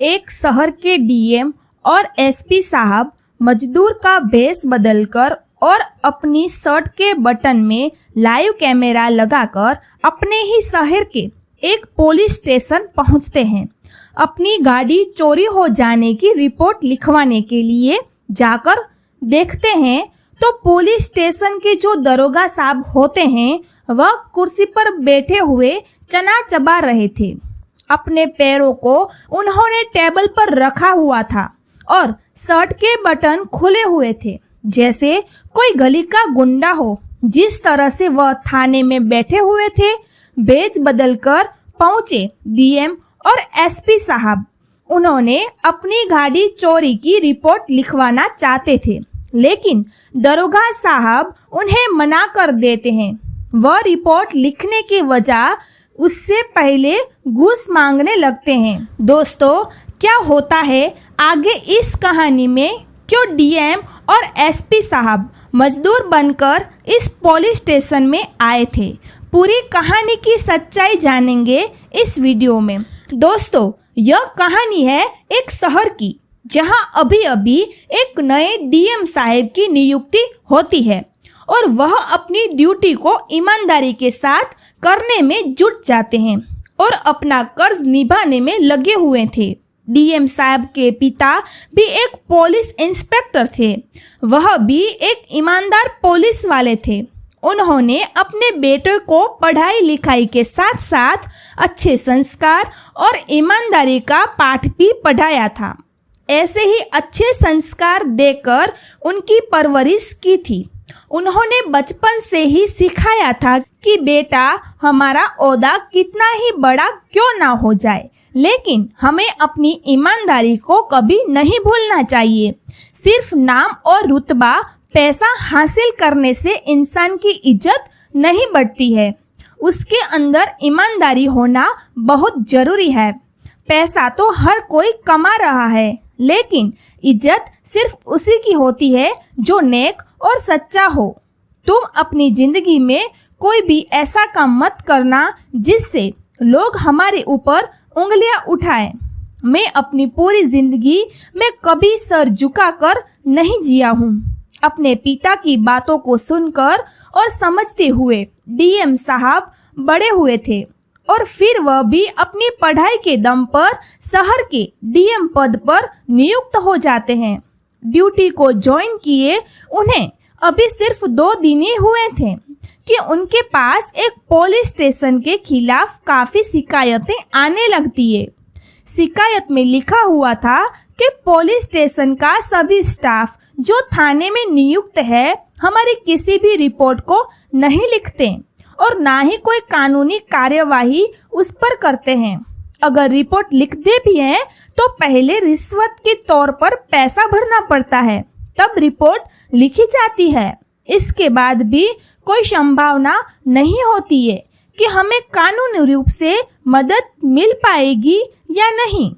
एक शहर के डीएम और एसपी साहब मजदूर का भेष बदलकर और अपनी शर्ट के बटन में लाइव कैमरा लगाकर अपने ही शहर के एक पुलिस स्टेशन पहुंचते हैं। अपनी गाड़ी चोरी हो जाने की रिपोर्ट लिखवाने के लिए जाकर देखते हैं तो पुलिस स्टेशन के जो दरोगा साहब होते हैं वह कुर्सी पर बैठे हुए चना चबा रहे थे। अपने पैरों को उन्होंने टेबल पर रखा हुआ था और शर्ट के बटन खुले हुए थे, जैसे कोई गली का गुंडा हो। जिस तरह से वह थाने में बैठे हुए थे, भेष बदलकर पहुंचे डीएम और एसपी साहब। उन्होंने अपनी गाड़ी चोरी की रिपोर्ट लिखवाना चाहते थे, लेकिन दरोगा साहब उन्हें मना कर देते हैं। वह रिपोर्ट लिखने की वजह उससे पहले घूस मांगने लगते हैं। दोस्तों, क्या होता है आगे इस कहानी में? क्यों डीएम और एसपी साहब मजदूर बनकर इस पुलिस स्टेशन में आए थे? पूरी कहानी की सच्चाई जानेंगे इस वीडियो में। दोस्तों, यह कहानी है एक शहर की, जहां अभी अभी एक नए डीएम साहब की नियुक्ति होती है और वह अपनी ड्यूटी को ईमानदारी के साथ करने में जुट जाते हैं और अपना कर्ज निभाने में लगे हुए थे। डीएम साहब के पिता भी एक पुलिस इंस्पेक्टर थे, वह भी एक ईमानदार पुलिस वाले थे। उन्होंने अपने बेटे को पढ़ाई लिखाई के साथ साथ अच्छे संस्कार और ईमानदारी का पाठ भी पढ़ाया था। ऐसे ही अच्छे संस्कार देकर उनकी परवरिश की थी। उन्होंने बचपन से ही सिखाया था कि बेटा, हमारा ओहदा कितना ही बड़ा क्यों ना हो जाए, लेकिन हमें अपनी ईमानदारी को कभी नहीं भूलना चाहिए। सिर्फ नाम और रुतबा, पैसा हासिल करने से इंसान की इज्जत नहीं बढ़ती है, उसके अंदर ईमानदारी होना बहुत जरूरी है। पैसा तो हर कोई कमा रहा है, लेकिन इज्जत सिर्फ उसी की होती है जो नेक और सच्चा हो। तुम अपनी जिंदगी में कोई भी ऐसा काम मत करना जिससे लोग हमारे ऊपर उंगलियां उठाएं। मैं अपनी पूरी जिंदगी में कभी सर झुकाकर नहीं जिया हूँ। अपने पिता की बातों को सुनकर और समझते हुए डीएम साहब बड़े हुए थे और फिर वह भी अपनी पढ़ाई के दम पर शहर के डीएम पद पर नियुक्त हो जाते हैं। ड्यूटी को ज्वाइन किए उन्हें अभी सिर्फ 2 दिन ही हुए थे कि उनके पास एक पुलिस स्टेशन के खिलाफ काफी शिकायतें आने लगती है। शिकायत में लिखा हुआ था कि पुलिस स्टेशन का सभी स्टाफ जो थाने में नियुक्त है हमारी किसी भी रिपोर्ट को नहीं लिखते और ना ही कोई कानूनी कार्यवाही उस पर करते हैं। अगर रिपोर्ट लिखते भी हैं तो पहले रिश्वत के तौर पर पैसा भरना पड़ता है, तब रिपोर्ट लिखी जाती है। इसके बाद भी कोई संभावना नहीं होती है कि हमें कानूनी रूप से मदद मिल पाएगी या नहीं।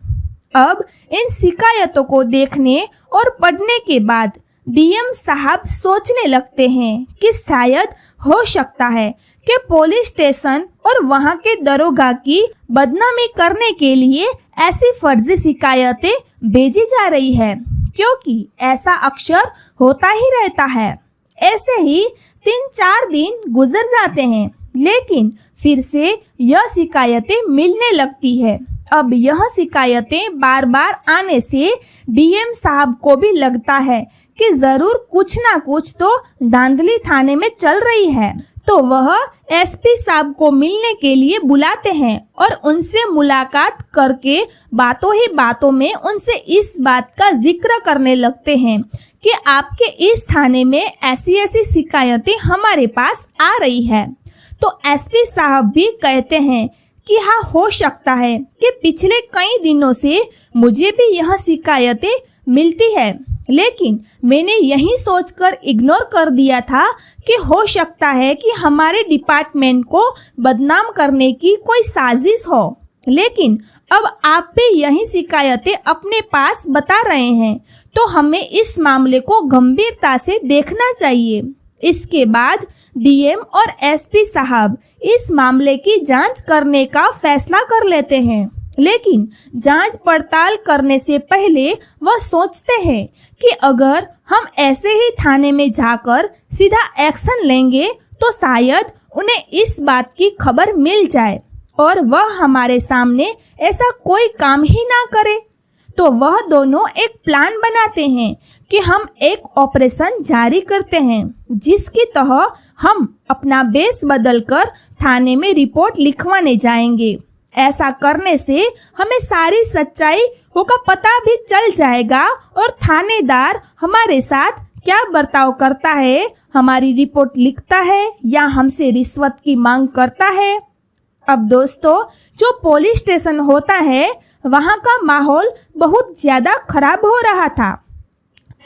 अब इन शिकायतों को देखने और पढ़ने के बाद डीएम साहब सोचने लगते हैं कि शायद हो सकता है कि पुलिस स्टेशन और वहां के दरोगा की बदनामी करने के लिए ऐसी फर्जी शिकायतें भेजी जा रही है, क्योंकि ऐसा अक्सर होता ही रहता है। ऐसे ही 3-4 दिन गुजर जाते हैं, लेकिन फिर से यह शिकायतें मिलने लगती है। अब यह शिकायतें बार बार आने से डीएम साहब को भी लगता है कि जरूर कुछ ना कुछ तो धांधली थाने में चल रही है। तो वह एसपी साहब को मिलने के लिए बुलाते हैं और उनसे मुलाकात करके बातों ही बातों में उनसे इस बात का जिक्र करने लगते हैं कि आपके इस थाने में ऐसी ऐसी शिकायतें हमारे पास आ रही है। तो एसपी साहब भी कहते हैं कि हाँ, हो सकता है कि पिछले कई दिनों से मुझे भी यह शिकायतें मिलती है, लेकिन मैंने यही सोचकर इग्नोर कर दिया था कि हो सकता है कि हमारे डिपार्टमेंट को बदनाम करने की कोई साजिश हो। लेकिन अब आप भी यही शिकायतें अपने पास बता रहे हैं, तो हमें इस मामले को गंभीरता से देखना चाहिए। इसके बाद डीएम और एसपी साहब इस मामले की जांच करने का फैसला कर लेते हैं। लेकिन जांच पड़ताल करने से पहले वह सोचते हैं कि अगर हम ऐसे ही थाने में जाकर सीधा एक्शन लेंगे तो शायद उन्हें इस बात की खबर मिल जाए और वह हमारे सामने ऐसा कोई काम ही ना करे। तो वह दोनों एक प्लान बनाते हैं कि हम एक ऑपरेशन जारी करते हैं जिसकी तहत हम अपना बेस बदलकर थाने में रिपोर्ट लिखवाने जाएंगे। ऐसा करने से हमें सारी सच्चाई का पता भी चल जाएगा और थानेदार हमारे साथ क्या बर्ताव करता है, हमारी रिपोर्ट लिखता है या हमसे रिश्वत की मांग करता है। अब दोस्तों, जो पुलिस स्टेशन होता है वहाँ का माहौल बहुत ज़्यादा खराब हो रहा था।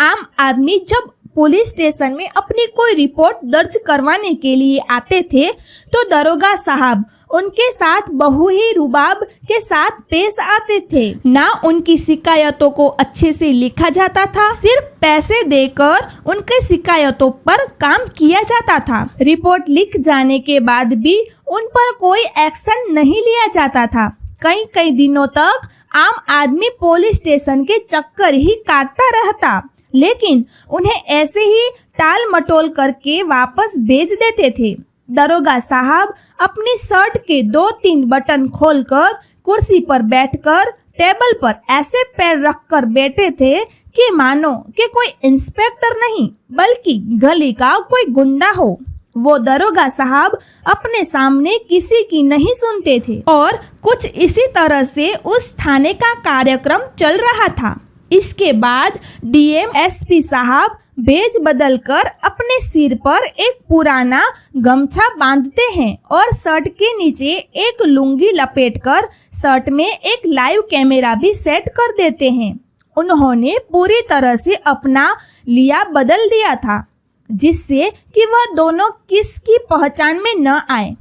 आम आदमी जब पुलिस स्टेशन में अपनी कोई रिपोर्ट दर्ज करवाने के लिए आते थे तो दरोगा साहब उनके साथ बहु ही रुबाब के साथ पेश आते थे। ना उनकी शिकायतों को अच्छे से लिखा जाता था, सिर्फ पैसे देकर उनके शिकायतों पर काम किया जाता था। रिपोर्ट लिख जाने के बाद भी उन पर कोई एक्शन नहीं लिया जाता था। कई कई दिनों तक आम आदमी पुलिस स्टेशन के चक्कर ही काटता रहता, लेकिन उन्हें ऐसे ही टाल मटोल करके वापस भेज देते थे। दरोगा साहब अपनी शर्ट के 2-3 बटन खोलकर कुर्सी पर बैठकर टेबल पर ऐसे पैर रखकर बैठे थे कि मानो कि कोई इंस्पेक्टर नहीं बल्कि गली का कोई गुंडा हो। वो दरोगा साहब अपने सामने किसी की नहीं सुनते थे और कुछ इसी तरह से उस थाने का कार्यक्रम चल रहा था। इसके बाद डीएम एसपी साहब भेज बदल कर अपने सिर पर एक पुराना गमछा बांधते हैं और शर्ट के नीचे एक लुंगी लपेटकर शर्ट में एक लाइव कैमरा भी सेट कर देते हैं। उन्होंने पूरी तरह से अपना लिया बदल दिया था जिससे कि वह दोनों किसकी पहचान में न आए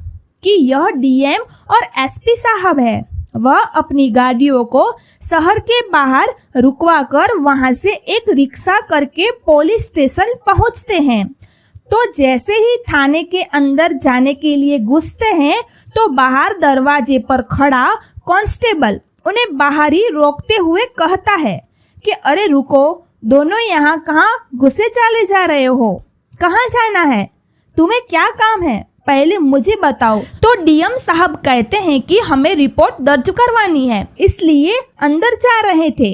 कि यह डीएम और एसपी साहब है। वह अपनी गाड़ियों को शहर के बाहर रुकवाकर वहां से एक रिक्शा करके पुलिस स्टेशन पहुंचते हैं। तो जैसे ही थाने के अंदर जाने के लिए घुसते हैं तो बाहर दरवाजे पर खड़ा कांस्टेबल उन्हें बाहर ही रोकते हुए कहता है कि अरे रुको, दोनों यहाँ कहाँ घुसे चले जा रहे हो, कहाँ जाना है, तुम्हें क्या काम है, पहले मुझे बताओ। तो डीएम साहब कहते हैं कि हमें रिपोर्ट दर्ज करवानी है इसलिए अंदर जा रहे थे।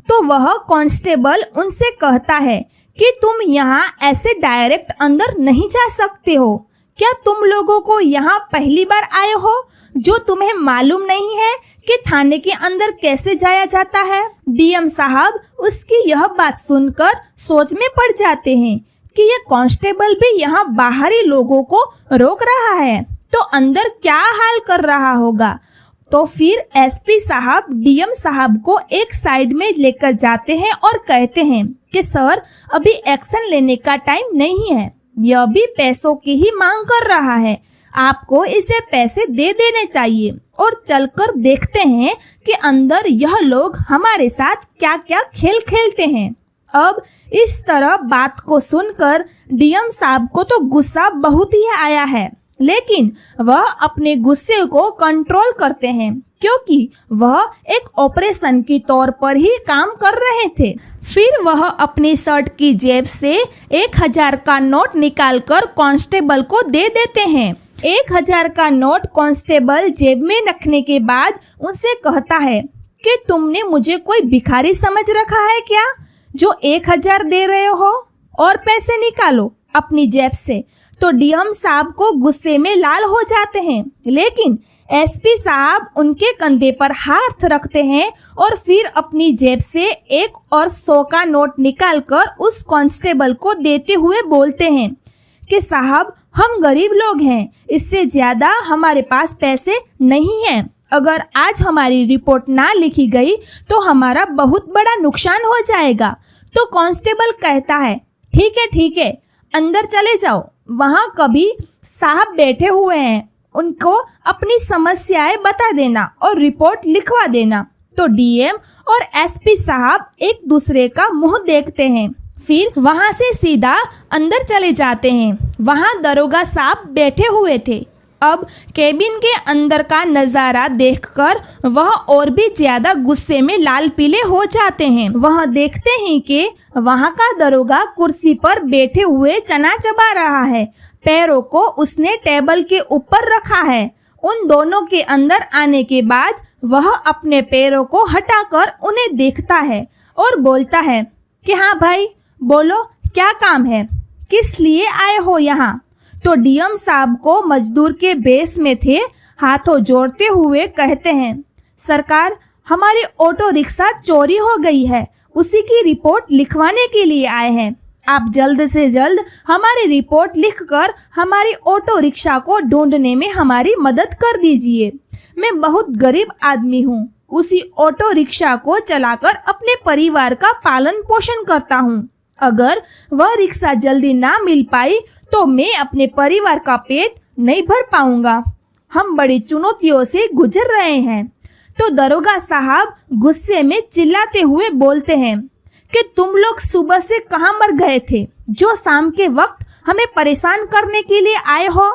तो वह कांस्टेबल उनसे कहता है कि तुम यहाँ ऐसे डायरेक्ट अंदर नहीं जा सकते हो। क्या तुम लोगों को यहाँ पहली बार आए हो जो तुम्हें मालूम नहीं है कि थाने के अंदर कैसे जाया जाता है। डीएम साहब उसकी यह बात सुनकर सोच में पड़ जाते हैं कि ये कांस्टेबल भी यहाँ बाहरी लोगों को रोक रहा है तो अंदर क्या हाल कर रहा होगा। तो फिर एसपी साहब डीएम साहब को एक साइड में लेकर जाते हैं और कहते हैं कि सर, अभी एक्शन लेने का टाइम नहीं है, यह भी पैसों की ही मांग कर रहा है, आपको इसे पैसे दे देने चाहिए और चलकर देखते हैं कि अंदर यह लोग हमारे साथ क्या क्या खेल खेलते हैं। अब इस तरह बात को सुनकर डीएम साहब को तो गुस्सा बहुत ही आया है, लेकिन वह अपने गुस्से को कंट्रोल करते हैं क्योंकि वह एक ऑपरेशन के तौर पर ही काम कर रहे थे। फिर वह अपनी शर्ट की जेब से 1000 का नोट निकालकर कांस्टेबल को दे देते हैं। 1000 का नोट कांस्टेबल जेब में रखने के बाद उनसे कहता है कि तुमने मुझे कोई भिखारी समझ रखा है क्या जो 1000 दे रहे हो, और पैसे निकालो अपनी जेब से। तो डीएम साहब को गुस्से में लाल हो जाते हैं, लेकिन एसपी साहब उनके कंधे पर हाथ रखते हैं और फिर अपनी जेब से 1 और 100 का नोट निकालकर उस कांस्टेबल को देते हुए बोलते हैं कि साहब, हम गरीब लोग हैं, इससे ज्यादा हमारे पास पैसे नहीं हैं। अगर आज हमारी रिपोर्ट ना लिखी गई तो हमारा बहुत बड़ा नुकसान हो जाएगा। तो कांस्टेबल कहता है ठीक है, अंदर चले जाओ, वहाँ कभी साहब बैठे हुए हैं, उनको अपनी समस्याएं बता देना और रिपोर्ट लिखवा देना। तो डीएम और एसपी साहब एक दूसरे का मुंह देखते हैं, फिर वहाँ से सीधा अंदर चले जाते हैं। वहाँ दरोगा साहब बैठे हुए थे अब केबिन के अंदर का नज़ारा देखकर वह और भी ज्यादा गुस्से में लाल पीले हो जाते हैं। वह देखते हैं कि वहाँ का दरोगा कुर्सी पर बैठे हुए चना चबा रहा है। पैरों को उसने टेबल के ऊपर रखा है। उन दोनों के अंदर आने के बाद वह अपने पैरों को हटाकर उन्हें देखता है और बोलता है कि हाँ भाई बोलो, क्या काम है, किस लिए आए हो यहाँ। तो डीएम साहब को मजदूर के भेष में थे हाथों जोड़ते हुए कहते हैं, सरकार हमारी ऑटो रिक्शा चोरी हो गई है, उसी की रिपोर्ट लिखवाने के लिए आए हैं। आप जल्द से जल्द हमारी रिपोर्ट लिखकर हमारी ऑटो रिक्शा को ढूंढने में हमारी मदद कर दीजिए। मैं बहुत गरीब आदमी हूँ, उसी ऑटो रिक्शा को चलाकर अपने परिवार का पालन पोषण करता हूँ। अगर वह रिक्शा जल्दी ना मिल पाई तो मैं अपने परिवार का पेट नहीं भर पाऊंगा। हम बड़ी चुनौतियों से गुजर रहे हैं। तो दरोगा साहब गुस्से में चिल्लाते हुए बोलते हैं कि तुम लोग सुबह से कहाँ मर गए थे जो शाम के वक्त हमें परेशान करने के लिए आए हो।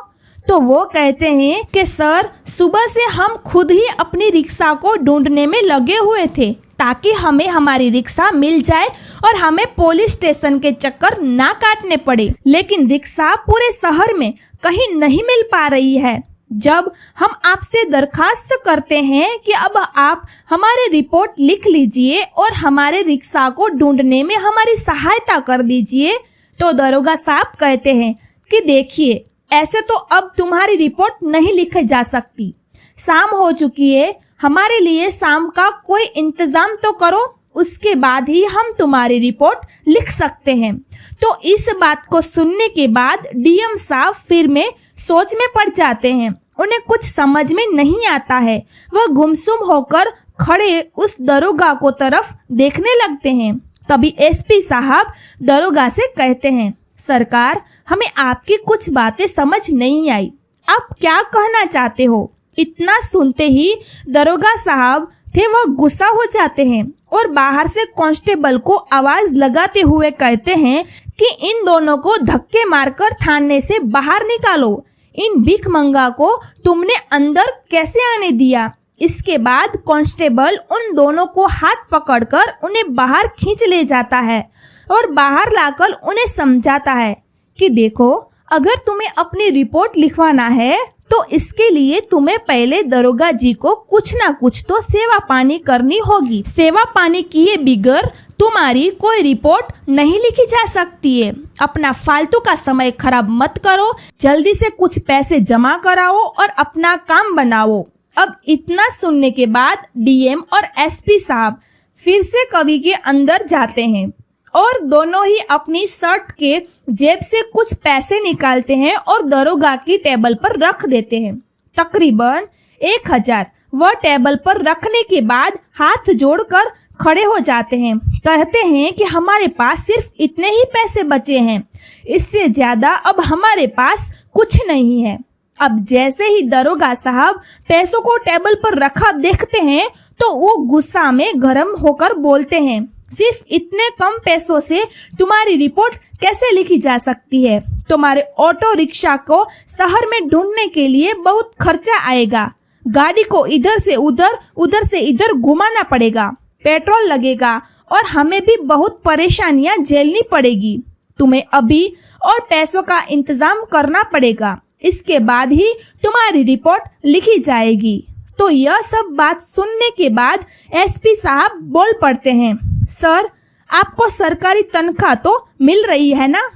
तो वो कहते हैं कि सर सुबह से हम खुद ही अपनी रिक्शा को ढूंढने में लगे हुए थे ताकि हमें हमारी रिक्शा मिल जाए और हमें पुलिस स्टेशन के चक्कर ना काटने पड़े, लेकिन रिक्शा पूरे शहर में कहीं नहीं मिल पा रही है। जब हम आपसे दरखास्त करते हैं कि अब आप हमारी रिपोर्ट लिख लीजिए और हमारे रिक्शा को ढूंढने में हमारी सहायता कर दीजिए, तो दरोगा साहब कहते हैं कि देखिए ऐसे तो अब तुम्हारी रिपोर्ट नहीं लिखी जा सकती, शाम हो चुकी है, हमारे लिए शाम का कोई इंतजाम तो करो, उसके बाद ही हम तुम्हारी रिपोर्ट लिख सकते हैं। तो इस बात को सुनने के बाद डीएम साहब फिर में सोच में पड़ जाते हैं। उन्हें कुछ समझ में नहीं आता है। वह गुमसुम होकर खड़े उस दरोगा को तरफ देखने लगते हैं। तभी एसपी साहब दरोगा से कहते हैं, सरकार हमें आपकी कुछ बातें समझ नहीं आई, आप क्या कहना चाहते हो। इतना सुनते ही दरोगा साहब थे वह गुस्सा हो जाते हैं और बाहर से कांस्टेबल को आवाज लगाते हुए कहते हैं कि इन दोनों को धक्के मारकर थाने से बाहर निकालो। इन भिखमंगा को तुमने अंदर कैसे आने दिया। इसके बाद कांस्टेबल उन दोनों को हाथ पकड़कर उन्हें बाहर खींच ले जाता है और बाहर लाकर उन्हें समझाता है कि देखो अगर तुम्हें अपनी रिपोर्ट लिखवाना है तो इसके लिए तुम्हें पहले दरोगा जी को कुछ ना कुछ तो सेवा पानी करनी होगी। सेवा पानी किए बिगर तुम्हारी कोई रिपोर्ट नहीं लिखी जा सकती है। अपना फालतू का समय खराब मत करो, जल्दी से कुछ पैसे जमा कराओ और अपना काम बनाओ। अब इतना सुनने के बाद डीएम और एसपी साहब फिर से कवि के अंदर जाते हैं और दोनों ही अपनी शर्ट के जेब से कुछ पैसे निकालते हैं और दरोगा की टेबल पर रख देते हैं। तकरीबन 1000 वह टेबल पर रखने के बाद हाथ जोड़कर खड़े हो जाते हैं। कहते हैं कि हमारे पास सिर्फ इतने ही पैसे बचे हैं, इससे ज्यादा अब हमारे पास कुछ नहीं है। अब जैसे ही दरोगा साहब पैसों को टेबल पर रखा देखते हैं तो वो गुस्सा में गर्म होकर बोलते हैं, सिर्फ इतने कम पैसों से तुम्हारी रिपोर्ट कैसे लिखी जा सकती है। तुम्हारे ऑटो रिक्शा को शहर में ढूंढने के लिए बहुत खर्चा आएगा। गाड़ी को इधर से उधर घुमाना पड़ेगा, पेट्रोल लगेगा और हमें भी बहुत परेशानियां झेलनी पड़ेगी। तुम्हें अभी और पैसों का इंतजाम करना पड़ेगा, इसके बाद ही तुम्हारी रिपोर्ट लिखी जाएगी। तो यह सब बात सुनने के बाद एसपी साहब बोल पड़ते हैं, सर आपको सरकारी तनख्वाह तो मिल रही है ना।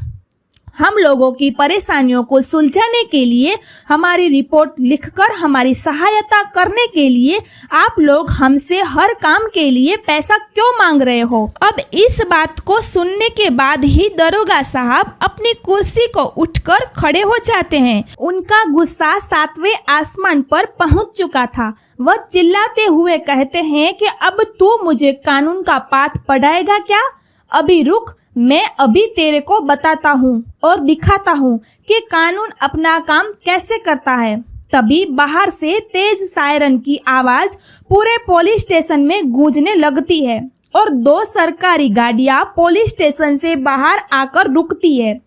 हम लोगों की परेशानियों को सुलझाने के लिए हमारी रिपोर्ट लिखकर हमारी सहायता करने के लिए आप लोग हमसे हर काम के लिए पैसा क्यों मांग रहे हो। अब इस बात को सुनने के बाद ही दरोगा साहब अपनी कुर्सी को उठकर खड़े हो जाते हैं। उनका गुस्सा 7वें आसमान पर पहुंच चुका था। वह चिल्लाते हुए कहते हैं कि अब तू मुझे कानून का पाठ पढ़ाएगा क्या। अभी रुक, मैं अभी तेरे को बताता हूँ और दिखाता हूँ कि कानून अपना काम कैसे करता है। तभी बाहर से तेज सायरन की आवाज पूरे पुलिस स्टेशन में गूंजने लगती है और 2 सरकारी गाड़ियां पुलिस स्टेशन से बाहर आकर रुकती है।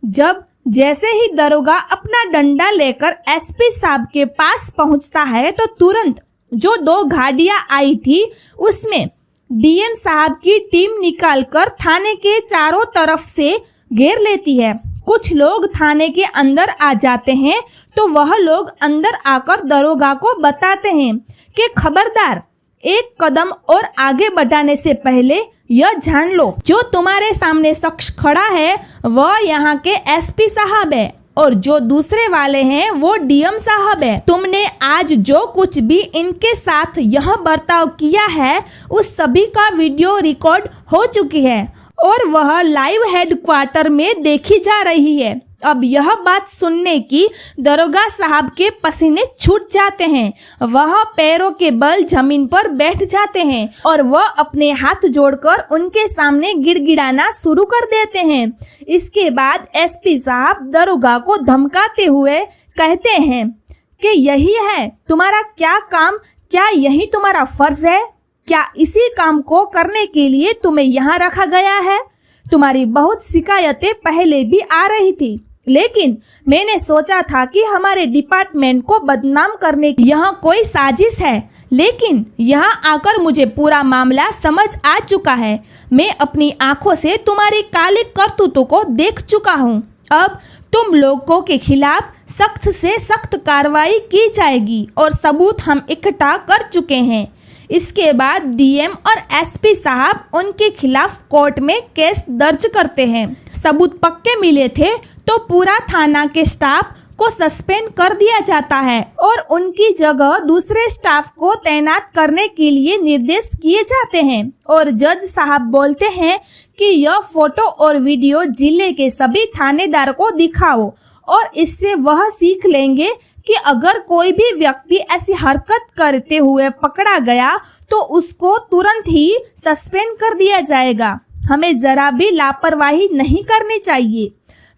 जब जैसे ही दरोगा अपना डंडा लेकर एसपी साहब के पास पहुंचता है तो तुरंत जो 2 गाड़ियां आई थी उसमें डीएम साहब की टीम निकालकर थाने के चारों तरफ से घेर लेती है। कुछ लोग थाने के अंदर आ जाते हैं तो वह लोग अंदर आकर दरोगा को बताते हैं कि खबरदार, एक कदम और आगे बढ़ाने से पहले यह जान लो, जो तुम्हारे सामने शख्स खड़ा है वह यहाँ के एसपी साहब है और जो दूसरे वाले हैं वो डीएम साहब है। तुमने आज जो कुछ भी इनके साथ यह बर्ताव किया है उस सभी का वीडियो रिकॉर्ड हो चुकी है और वह लाइव हेडक्वार्टर में देखी जा रही है। अब यह बात सुनने की दरोगा साहब के पसीने छूट जाते हैं। वह पैरों के बल जमीन पर बैठ जाते हैं और वह अपने हाथ जोड़कर उनके सामने गिड़गिड़ाना शुरू कर देते हैं। इसके बाद एसपी साहब दरोगा को धमकाते हुए कहते हैं कि यही है तुम्हारा क्या काम, क्या यही तुम्हारा फर्ज है, क्या इसी काम को करने के लिए तुम्हें यहाँ रखा गया है? तुम्हारी बहुत शिकायतें पहले भी आ रही थी, लेकिन मैंने सोचा था कि हमारे डिपार्टमेंट को बदनाम करने की यह कोई साजिश है, लेकिन यहाँ आकर मुझे पूरा मामला समझ आ चुका है। मैं अपनी आंखों से तुम्हारी काली करतूतों को देख चुका हूँ। अब तुम लोगों के खिलाफ सख्त से सख्त कार्रवाई की जाएगी और सबूत हम इकट्ठा कर चुके हैं। इसके बाद डीएम और एसपी साहब उनके खिलाफ कोर्ट में केस दर्ज करते हैं। सबूत पक्के मिले थे तो पूरा थाना के स्टाफ को सस्पेंड कर दिया जाता है और उनकी जगह दूसरे स्टाफ को तैनात करने के लिए निर्देश किए जाते हैं और जज साहब बोलते हैं कि यह फोटो और वीडियो जिले के सभी थानेदार को दिखाओ और इससे वह सीख लेंगे कि अगर कोई भी व्यक्ति ऐसी हरकत करते हुए पकड़ा गया तो उसको तुरंत ही सस्पेंड कर दिया जाएगा। हमें जरा भी लापरवाही नहीं करनी चाहिए।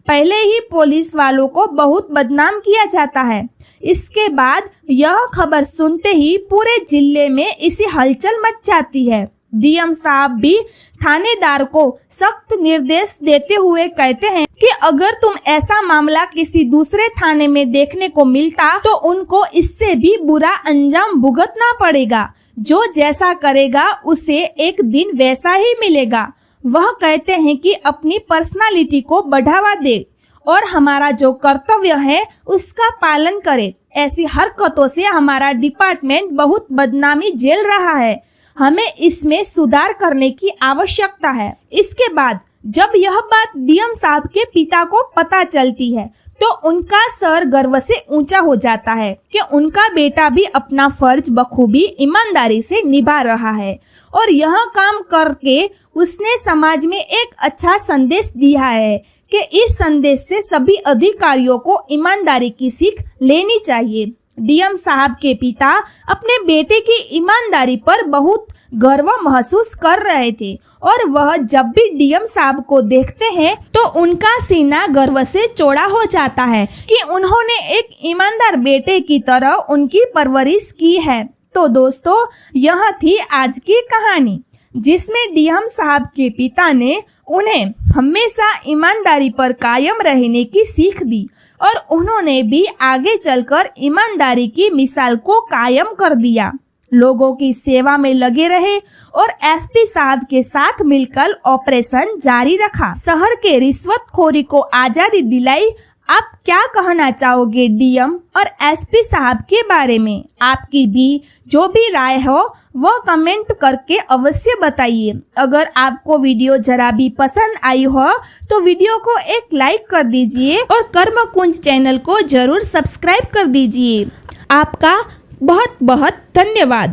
पहले ही पुलिस वालों को बहुत बदनाम किया जाता है। इसके बाद यह खबर सुनते ही पूरे जिले में इसी हलचल मच जाती है। डीएम साहब भी थानेदार को सख्त निर्देश देते हुए कहते हैं कि अगर तुम ऐसा मामला किसी दूसरे थाने में देखने को मिलता तो उनको इससे भी बुरा अंजाम भुगतना पड़ेगा। जो जैसा करेगा उसे एक दिन वैसा ही मिलेगा। वह कहते हैं कि अपनी पर्सनालिटी को बढ़ावा दे और हमारा जो कर्तव्य है उसका पालन करे। ऐसी हरकतों से हमारा डिपार्टमेंट बहुत बदनामी झेल रहा है। हमें इसमें सुधार करने की आवश्यकता है। इसके बाद जब यह बात डीएम साहब के पिता को पता चलती है तो उनका सर गर्व से ऊंचा हो जाता है कि उनका बेटा भी अपना फर्ज बखूबी ईमानदारी से निभा रहा है और यह काम करके उसने समाज में एक अच्छा संदेश दिया है कि इस संदेश से सभी अधिकारियों को ईमानदारी की सीख लेनी चाहिए। डीएम साहब के पिता अपने बेटे की ईमानदारी पर बहुत गर्व महसूस कर रहे थे और वह जब भी डीएम साहब को देखते हैं तो उनका सीना गर्व से चौड़ा हो जाता है कि उन्होंने एक ईमानदार बेटे की तरह उनकी परवरिश की है। तो दोस्तों, यह थी आज की कहानी जिसमें डीएम साहब के पिता ने उन्हें हमेशा ईमानदारी पर कायम रहने की सीख दी और उन्होंने भी आगे चलकर ईमानदारी की मिसाल को कायम कर दिया। लोगों की सेवा में लगे रहे और एसपी साहब के साथ मिलकर ऑपरेशन जारी रखा। शहर के रिश्वतखोरी को आजादी दिलाई। आप क्या कहना चाहोगे डीएम और एसपी साहब के बारे में? आपकी भी जो भी राय हो वो कमेंट करके अवश्य बताइए। अगर आपको वीडियो जरा भी पसंद आई हो तो वीडियो को एक लाइक कर दीजिए और कर्मकुंज चैनल को जरूर सब्सक्राइब कर दीजिए। आपका बहुत बहुत धन्यवाद।